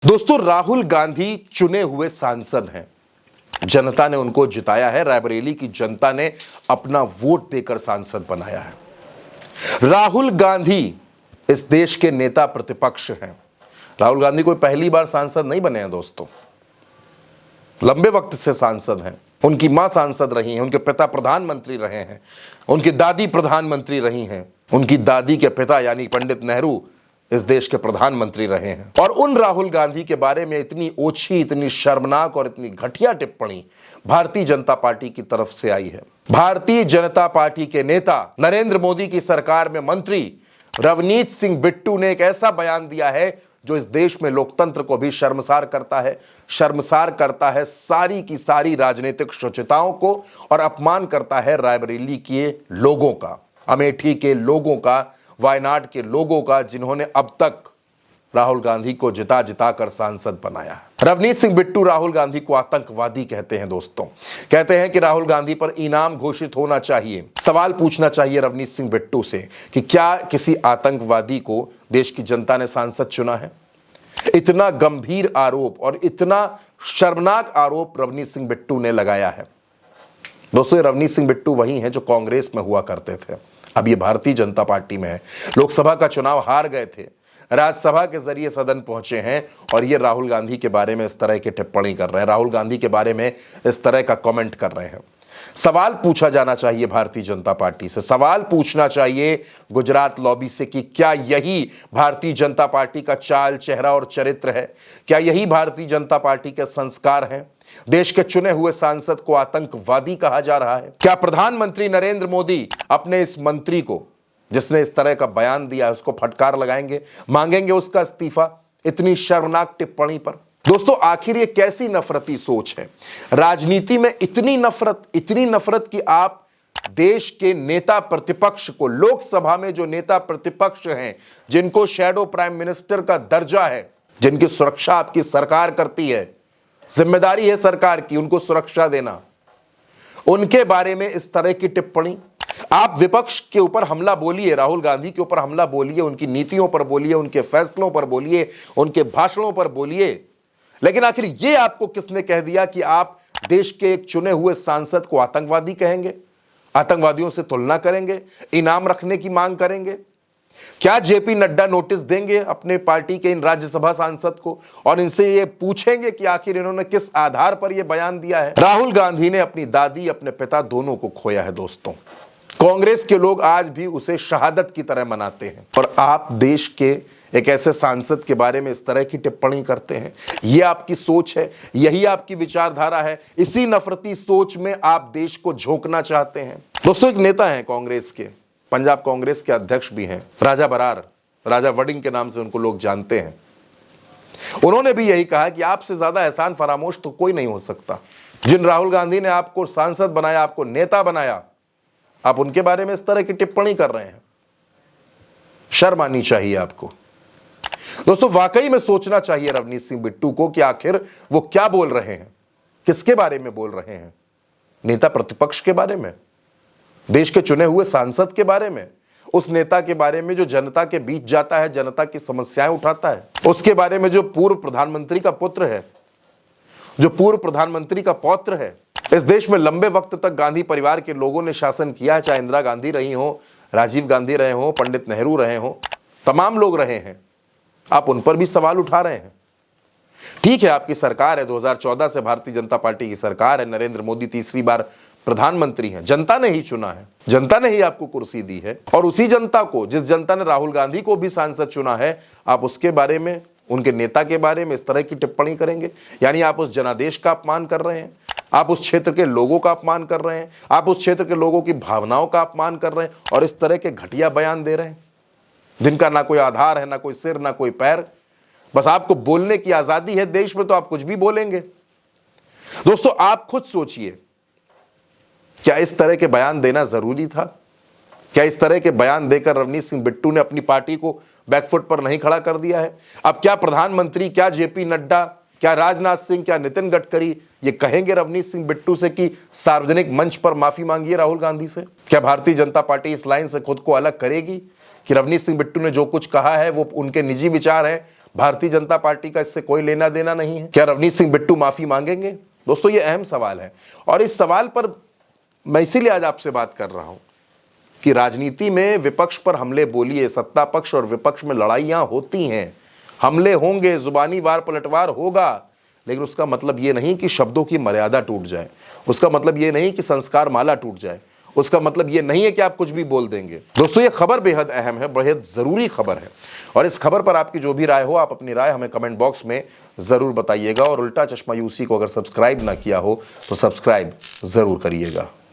दोस्तों, राहुल गांधी चुने हुए सांसद हैं। जनता ने उनको जिताया है। रायबरेली की जनता ने अपना वोट देकर सांसद बनाया है। राहुल गांधी इस देश के नेता प्रतिपक्ष हैं। राहुल गांधी कोई पहली बार सांसद नहीं बने हैं दोस्तों, लंबे वक्त से सांसद हैं। उनकी मां सांसद रही हैं, उनके पिता प्रधानमंत्री रहे हैं, उनकी दादी प्रधानमंत्री रही हैं, उनकी दादी के पिता यानी पंडित नेहरू इस देश के प्रधानमंत्री रहे हैं। और उन राहुल गांधी के बारे में इतनी ओछी, इतनी शर्मनाक और इतनी घटिया टिप्पणी भारतीय जनता पार्टी की तरफ से आई है। भारतीय जनता पार्टी के नेता, नरेंद्र मोदी की सरकार में मंत्री रवनीत सिंह बिट्टू ने एक ऐसा बयान दिया है जो इस देश में लोकतंत्र को भी शर्मसार करता है सारी की सारी राजनीतिक शुचिताओं को, और अपमान करता है रायबरेली के लोगों का, अमेठी के लोगों का, वायनाड के लोगों का, जिन्होंने अब तक राहुल गांधी को जिता जिता कर सांसद बनाया है। रवनीत सिंह बिट्टू राहुल गांधी को आतंकवादी कहते हैं दोस्तों। कहते हैं कि राहुल गांधी पर इनाम घोषित होना चाहिए। सवाल पूछना चाहिए रवनीत सिंह बिट्टू से कि क्या किसी आतंकवादी को देश की जनता ने सांसद चुना है? इतना गंभीर आरोप और इतना शर्मनाक आरोप रवनीत सिंह बिट्टू ने लगाया है। दोस्तों, ये रवनीत सिंह बिट्टू वही हैं जो कांग्रेस में हुआ करते थे, अब ये भारतीय जनता पार्टी में है। लोकसभा का चुनाव हार गए थे, राज्यसभा के जरिए सदन पहुंचे हैं और ये राहुल गांधी के बारे में इस तरह की टिप्पणी कर रहे हैं, राहुल गांधी के बारे में इस तरह का कमेंट कर रहे हैं। सवाल पूछा जाना चाहिए भारतीय जनता पार्टी से, सवाल पूछना चाहिए गुजरात लॉबी से कि क्या यही भारतीय जनता पार्टी का चाल, चेहरा और चरित्र है? क्या यही भारतीय जनता पार्टी के संस्कार हैं? देश के चुने हुए सांसद को आतंकवादी कहा जा रहा है। क्या प्रधानमंत्री नरेंद्र मोदी अपने इस मंत्री को, जिसने इस तरह का बयान दिया है, उसको फटकार लगाएंगे, मांगेंगे उसका इस्तीफा इतनी शर्मनाक टिप्पणी पर? दोस्तों, आखिर ये कैसी नफरती सोच है? राजनीति में इतनी नफरत कि आप देश के नेता प्रतिपक्ष को, लोकसभा में जो नेता प्रतिपक्ष हैं, जिनको शैडो प्राइम मिनिस्टर का दर्जा है, जिनकी सुरक्षा आपकी सरकार करती है, जिम्मेदारी है सरकार की उनको सुरक्षा देना, उनके बारे में इस तरह की टिप्पणी? आप विपक्ष के ऊपर हमला बोलिए, राहुल गांधी के ऊपर हमला बोलिए, उनकी नीतियों पर बोलिए, उनके फैसलों पर बोलिए, उनके भाषणों पर बोलिए, लेकिन आखिर ये आपको किसने कह दिया कि आप देश के एक चुने हुए सांसद को आतंकवादी कहेंगे, आतंकवादियों से तुलना करेंगे, इनाम रखने की मांग करेंगे? क्या जेपी नड्डा नोटिस देंगे अपने पार्टी के इन राज्यसभा सांसद को और इनसे ये पूछेंगे कि आखिर इन्होंने किस आधार पर यह बयान दिया है? राहुल गांधी ने अपनी दादी, अपने पिता दोनों को खोया है दोस्तों। कांग्रेस के लोग आज भी उसे शहादत की तरह मनाते हैं, और आप देश के एक ऐसे सांसद के बारे में इस तरह की टिप्पणी करते हैं। यह आपकी सोच है, यही आपकी विचारधारा है, इसी नफरती सोच में आप देश को झोंकना चाहते हैं। दोस्तों, एक नेता है कांग्रेस के, पंजाब कांग्रेस के अध्यक्ष भी हैं, राजा बरार, राजा वडिंग के नाम से उनको लोग जानते हैं। उन्होंने भी यही कहा कि आपसे ज्यादा एहसान फरामोश तो कोई नहीं हो सकता। जिन राहुल गांधी ने आपको सांसद बनाया, आपको नेता बनाया, आप उनके बारे में इस तरह की टिप्पणी कर रहे हैं। शर्म आनी चाहिए आपको। दोस्तों, वाकई में सोचना चाहिए रवनीत सिंह बिट्टू को कि आखिर वो क्या बोल रहे हैं, किसके बारे में बोल रहे हैं? नेता प्रतिपक्ष के बारे में, देश के चुने हुए सांसद के बारे में, उस नेता के बारे में जो जनता के बीच जाता है, जनता की समस्याएं उठाता है, उसके बारे में जो पूर्व प्रधानमंत्री का पुत्र है, जो पूर्व प्रधानमंत्री का पौत्र है। इस देश में लंबे वक्त तक गांधी परिवार के लोगों ने शासन किया है, चाहे इंदिरा गांधी रही हो, राजीव गांधी रहे हो, पंडित नेहरू रहे हो, तमाम लोग रहे हैं। आप उन पर भी सवाल उठा रहे हैं। ठीक है, आपकी सरकार है, 2014 से भारतीय जनता पार्टी की सरकार है, नरेंद्र मोदी तीसरी बार प्रधानमंत्री हैं, जनता ने ही चुना है, जनता ने ही आपको कुर्सी दी है, और उसी जनता को, जिस जनता ने राहुल गांधी को भी सांसद चुना है, आप उसके बारे में, उनके नेता के बारे में इस तरह की टिप्पणी करेंगे? यानी आप उस जनादेश का अपमान कर रहे हैं, आप उस क्षेत्र के लोगों का अपमान कर रहे हैं, आप उस क्षेत्र के लोगों की भावनाओं का अपमान कर रहे हैं, और इस तरह के घटिया बयान दे रहे हैं जिनका ना कोई आधार है, ना कोई सिर, ना कोई पैर। बस आपको बोलने की आजादी है देश में, तो आप कुछ भी बोलेंगे। दोस्तों, आप खुद सोचिए, क्या इस तरह के बयान देना जरूरी था? क्या इस तरह के बयान देकर रवनीत सिंह बिट्टू ने अपनी पार्टी को बैकफुट पर नहीं खड़ा कर दिया है? अब क्या प्रधानमंत्री, क्या जेपी नड्डा, क्या राजनाथ सिंह, क्या नितिन गडकरी ये कहेंगे रवनीत सिंह बिट्टू से कि सार्वजनिक मंच पर माफी मांगिए राहुल गांधी से? क्या भारतीय जनता पार्टी इस लाइन से खुद को अलग करेगी कि रवनीत सिंह बिट्टू ने जो कुछ कहा है वो उनके निजी विचार है, भारतीय जनता पार्टी का इससे कोई लेना देना नहीं है? क्या रवनीत सिंह बिट्टू माफी मांगेंगे? दोस्तों ये अहम सवाल है और इस सवाल पर मैं इसीलिए आज आपसे बात कर रहा हूं कि राजनीति में विपक्ष पर हमले बोलिए, सत्ता पक्ष और विपक्ष में लड़ाइयां होती हैं, हमले होंगे, जुबानी वार पलटवार होगा, लेकिन उसका मतलब यह नहीं कि शब्दों की मर्यादा टूट जाए, उसका मतलब यह नहीं कि संस्कार माला टूट जाए, उसका मतलब यह नहीं है कि आप कुछ भी बोल देंगे। दोस्तों ये खबर बेहद अहम है, बेहद जरूरी खबर है और इस खबर पर आपकी जो भी राय हो, आप अपनी राय हमें कमेंट बॉक्स में जरूर बताइएगा और उल्टा चश्मा यूसी को अगर सब्सक्राइब ना किया हो तो सब्सक्राइब जरूर करिएगा।